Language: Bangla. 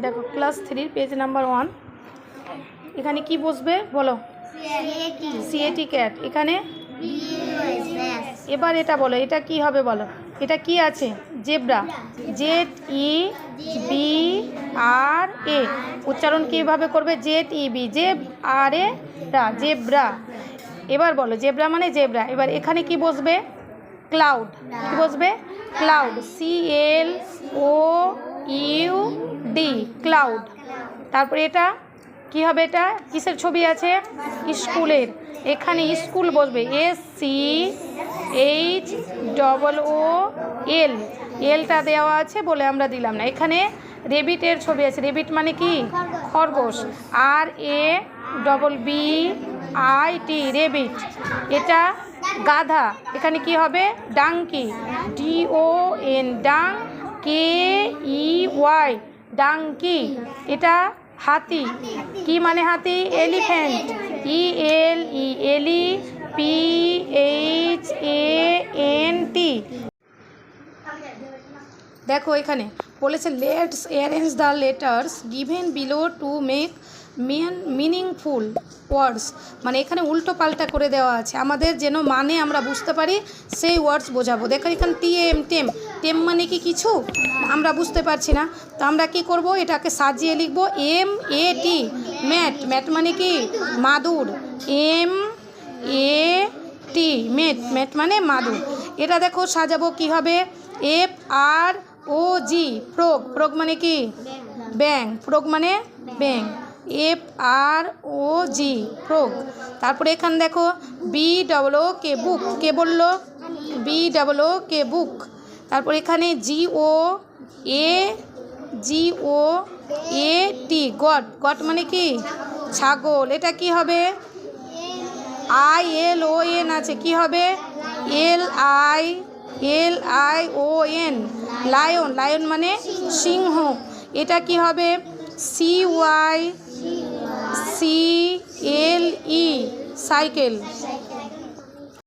দেখো ক্লাস 3 পেজ নাম্বার 1, এখানে কি বসবে বলো? CAT cat. এখানে এবার এটা বলো, এটা কি হবে বলো? এটা কি আছে? জেব্রা। ZEBRA। উচ্চারণ কীভাবে করবে? ZEB, ZEBRA, zebra. এবার বলো জেব্রা মানে জেব্রা। এবার এখানে কি বসবে? ক্লাউড। কি বসবে? ক্লাউড। CLOUD, cloud. তারপরে এটা কি হবে? এটা কিসের ছবি আছে? স্কুলের। এখানে স্কুল বসবে। SCHOOL, এলটা দেওয়া আছে বলে আমরা দিলাম না। এখানে রেবিটের ছবি আছে। রেবিট মানে কি? খরগোশ। RABBIT, rabbit. এটা গাধা। এখানে কি হবে? ডাঙ্কি। DON, ডাং, KEY, ডাঙ্কি। এটা হাতি। কি মানে হাতি? এলিফ্যান্ট। ELEPHANT। দেখো এখানে বলেছে let's arrange the letters given below to make meaningful ওয়ার্ডস। মানে এখানে উল্টো পাল্টা করে দেওয়া আছে, আমাদের যেন মানে আমরা বুঝতে পারি সেই ওয়ার্ডস বোঝাবো। দেখো এখানে টেম মানে কি? কিছু আমরা বুঝতে পারছি না, তো আমরা কি করব? এটাকে সাজিয়ে লিখবো MAT, ম্যাট মানে কি? মাদুর। MAT, ম্যাট মানে মাদুর। এটা দেখো সাজাবো কি হবে? FROG, ফ্রগ মানে কি? ব্যাং। ফ্রগ মানে ব্যাং। FROG, frog. তারপরে এখানে দেখো BOOK, বুক। কে বললো? BOOK, বুক। তারপর এখানে GOAT, গট মানে কি? ছাগল। এটা কি হবে? ILON আছে, কি হবে? LION, লায়ন মানে সিংহ। এটা কি হবে? CYCLE, cycle.